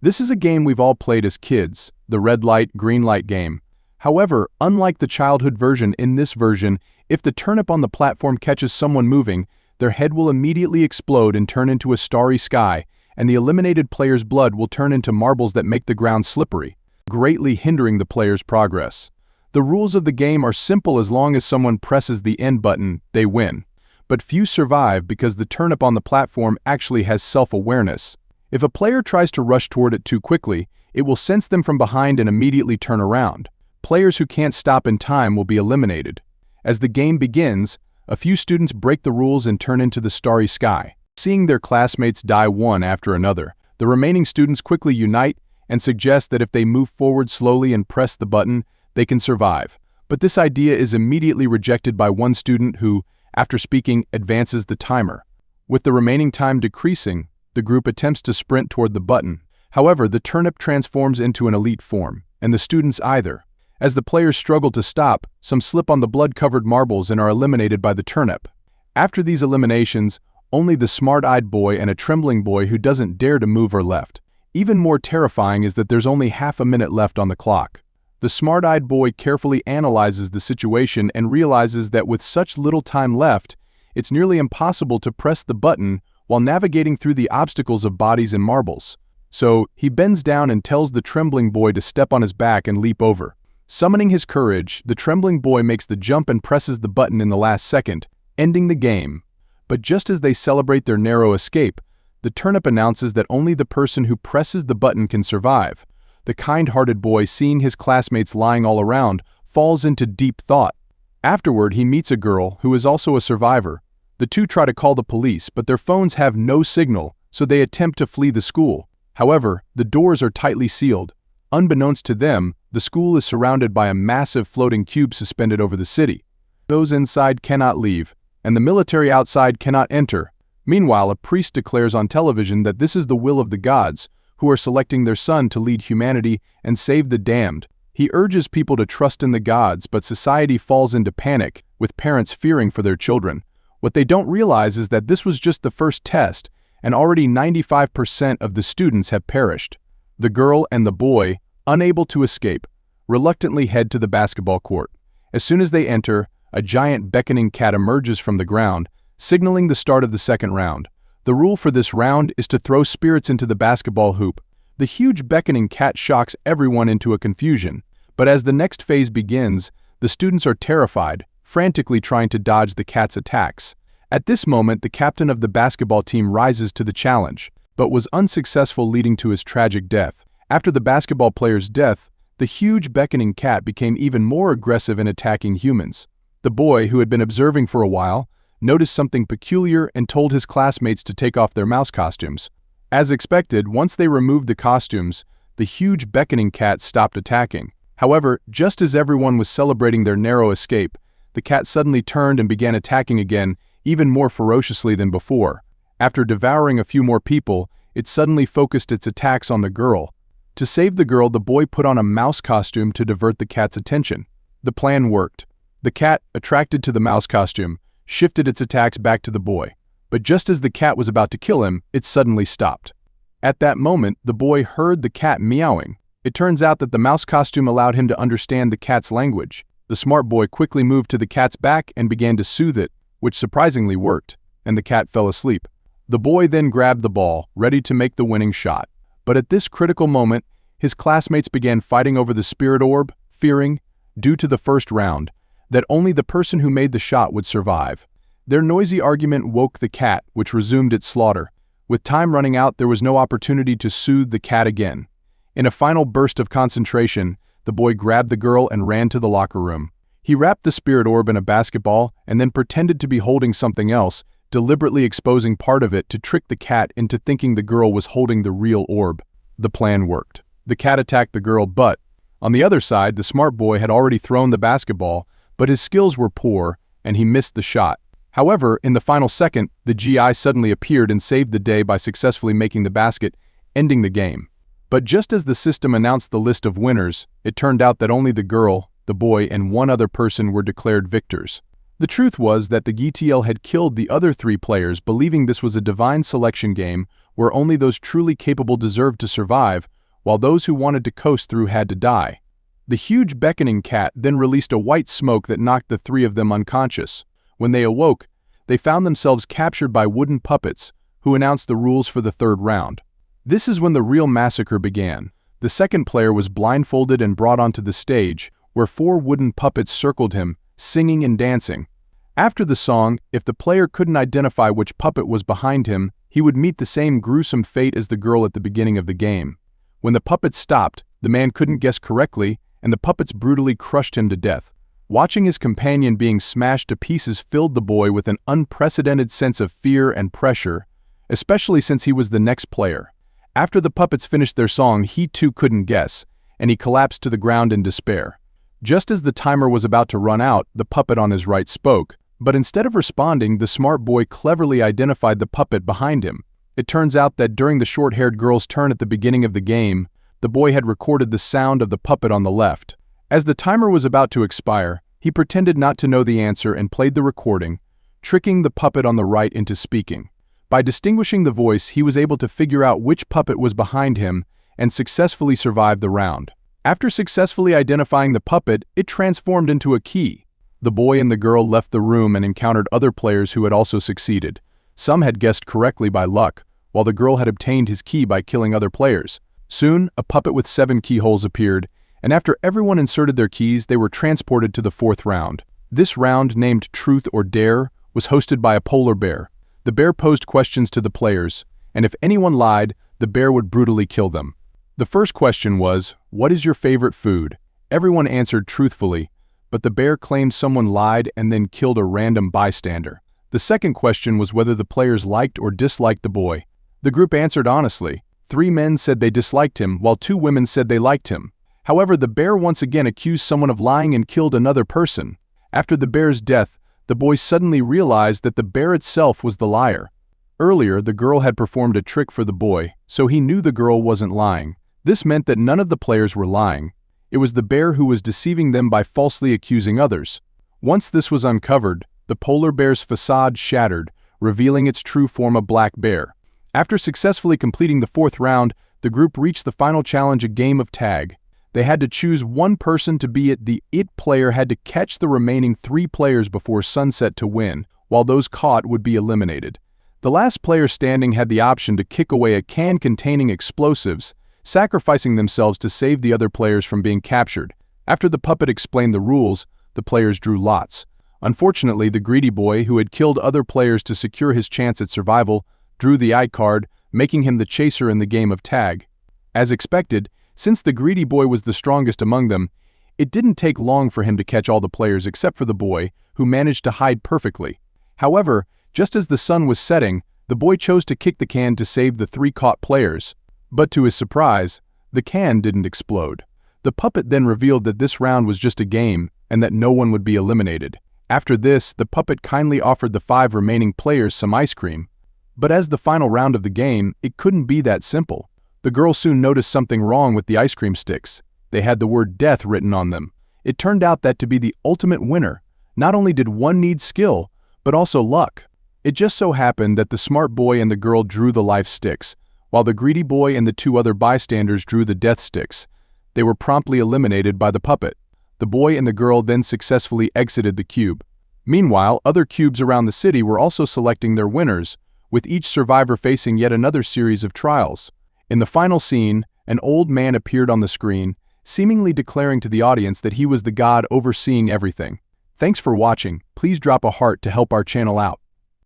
This is a game we've all played as kids, the red light, green light game. However, unlike the childhood version, in this version, if the turnip on the platform catches someone moving, their head will immediately explode and turn into a starry sky, and the eliminated player's blood will turn into marbles that make the ground slippery, greatly hindering the player's progress. The rules of the game are simple. As long as someone presses the end button, they win. But few survive because the turnip on the platform actually has self-awareness. If a player tries to rush toward it too quickly, it will sense them from behind and immediately turn around. Players who can't stop in time will be eliminated. As the game begins, a few students break the rules and turn into the starry sky. Seeing their classmates die one after another, the remaining students quickly unite and suggest that if they move forward slowly and press the button, they can survive. But this idea is immediately rejected by one student who, after speaking, advances the timer. With the remaining time decreasing, the group attempts to sprint toward the button. However, the turnip transforms into an elite form, and the students either. As the players struggle to stop, some slip on the blood-covered marbles and are eliminated by the turnip. After these eliminations, only the smart-eyed boy and a trembling boy who doesn't dare to move are left. Even more terrifying is that there's only half a minute left on the clock. The smart-eyed boy carefully analyzes the situation and realizes that with such little time left, it's nearly impossible to press the button while navigating through the obstacles of bodies and marbles. So, he bends down and tells the trembling boy to step on his back and leap over. Summoning his courage, the trembling boy makes the jump and presses the button in the last second, ending the game. But just as they celebrate their narrow escape, the turnip announces that only the person who presses the button can survive. The kind-hearted boy, seeing his classmates lying all around, falls into deep thought. Afterward, he meets a girl who is also a survivor. The two try to call the police, but their phones have no signal, so they attempt to flee the school. However, the doors are tightly sealed. Unbeknownst to them, the school is surrounded by a massive floating cube suspended over the city. Those inside cannot leave, and the military outside cannot enter. Meanwhile, a priest declares on television that this is the will of the gods, who are selecting their son to lead humanity and save the damned. He urges people to trust in the gods, but society falls into panic, with parents fearing for their children. What they don't realize is that this was just the first test, and already 95% of the students have perished. The girl and the boy, unable to escape, reluctantly head to the basketball court. As soon as they enter, a giant beckoning cat emerges from the ground, signaling the start of the second round. The rule for this round is to throw spirits into the basketball hoop. The huge beckoning cat shocks everyone into a confusion. But as the next phase begins, the students are terrified, frantically trying to dodge the cat's attacks. At this moment, the captain of the basketball team rises to the challenge, but was unsuccessful, leading to his tragic death. After the basketball player's death, the huge beckoning cat became even more aggressive in attacking humans. The boy, who had been observing for a while, noticed something peculiar and told his classmates to take off their mouse costumes. As expected, once they removed the costumes, the huge beckoning cat stopped attacking. However, just as everyone was celebrating their narrow escape, the cat suddenly turned and began attacking again, even more ferociously than before. After devouring a few more people, it suddenly focused its attacks on the girl. To save the girl, the boy put on a mouse costume to divert the cat's attention. The plan worked. The cat, attracted to the mouse costume, shifted its attacks back to the boy. But just as the cat was about to kill him, it suddenly stopped. At that moment, the boy heard the cat meowing. It turns out that the mouse costume allowed him to understand the cat's language. The smart boy quickly moved to the cat's back and began to soothe it, which surprisingly worked, and the cat fell asleep. The boy then grabbed the ball, ready to make the winning shot. But at this critical moment, his classmates began fighting over the spirit orb, fearing, due to the first round, that only the person who made the shot would survive. Their noisy argument woke the cat, which resumed its slaughter. With time running out, there was no opportunity to soothe the cat again. In a final burst of concentration, the boy grabbed the girl and ran to the locker room. He wrapped the spirit orb in a basketball and then pretended to be holding something else, deliberately exposing part of it to trick the cat into thinking the girl was holding the real orb. The plan worked. The cat attacked the girl, but on the other side, the smart boy had already thrown the basketball, but his skills were poor and he missed the shot. However, in the final second, the GI suddenly appeared and saved the day by successfully making the basket, ending the game. But just as the system announced the list of winners, it turned out that only the girl, the boy, and one other person were declared victors. The truth was that the GTL had killed the other 3 players, believing this was a divine selection game where only those truly capable deserved to survive, while those who wanted to coast through had to die. The huge beckoning cat then released a white smoke that knocked the three of them unconscious. When they awoke, they found themselves captured by wooden puppets, who announced the rules for the third round. This is when the real massacre began. The second player was blindfolded and brought onto the stage, where 4 wooden puppets circled him, singing and dancing. After the song, if the player couldn't identify which puppet was behind him, he would meet the same gruesome fate as the girl at the beginning of the game. When the puppets stopped, the man couldn't guess correctly, and the puppets brutally crushed him to death. Watching his companion being smashed to pieces filled the boy with an unprecedented sense of fear and pressure, especially since he was the next player. After the puppets finished their song, he too couldn't guess, and he collapsed to the ground in despair. Just as the timer was about to run out, the puppet on his right spoke, but instead of responding, the smart boy cleverly identified the puppet behind him. It turns out that during the short-haired girl's turn at the beginning of the game, the boy had recorded the sound of the puppet on the left. As the timer was about to expire, he pretended not to know the answer and played the recording, tricking the puppet on the right into speaking. By distinguishing the voice, he was able to figure out which puppet was behind him and successfully survived the round. After successfully identifying the puppet, it transformed into a key. The boy and the girl left the room and encountered other players who had also succeeded. Some had guessed correctly by luck, while the girl had obtained his key by killing other players. Soon, a puppet with 7 keyholes appeared, and after everyone inserted their keys, they were transported to the 4th round. This round, named Truth or Dare, was hosted by a polar bear. The bear posed questions to the players, and if anyone lied, the bear would brutally kill them. The first question was, "What is your favorite food?" Everyone answered truthfully, but the bear claimed someone lied and then killed a random bystander. The second question was whether the players liked or disliked the boy. The group answered honestly. 3 men said they disliked him, while 2 women said they liked him. However, the bear once again accused someone of lying and killed another person. After the bear's death, the boy suddenly realized that the bear itself was the liar. Earlier, the girl had performed a trick for the boy, so he knew the girl wasn't lying. This meant that none of the players were lying. It was the bear who was deceiving them by falsely accusing others. Once this was uncovered, the polar bear's facade shattered, revealing its true form, a black bear. After successfully completing the 4th round, the group reached the final challenge, a game of tag. They had to choose one person to be it. The it player had to catch the remaining 3 players before sunset to win, while those caught would be eliminated. The last player standing had the option to kick away a can containing explosives, sacrificing themselves to save the other players from being captured. After the puppet explained the rules, the players drew lots. Unfortunately, the greedy boy, who had killed other players to secure his chance at survival, drew the I card, making him the chaser in the game of tag. As expected, since the greedy boy was the strongest among them, it didn't take long for him to catch all the players except for the boy, who managed to hide perfectly. However, just as the sun was setting, the boy chose to kick the can to save the 3 caught players. But to his surprise, the can didn't explode. The puppet then revealed that this round was just a game and that no one would be eliminated. After this, the puppet kindly offered the 5 remaining players some ice cream. But as the final round of the game, it couldn't be that simple. The girl soon noticed something wrong with the ice cream sticks. They had the word death written on them. It turned out that to be the ultimate winner, not only did one need skill, but also luck. It just so happened that the smart boy and the girl drew the life sticks, while the greedy boy and the 2 other bystanders drew the death sticks. They were promptly eliminated by the puppet. The boy and the girl then successfully exited the cube. Meanwhile, other cubes around the city were also selecting their winners, with each survivor facing yet another series of trials. In the final scene, an old man appeared on the screen, seemingly declaring to the audience that he was the god overseeing everything. Thanks for watching. Please drop a heart to help our channel out.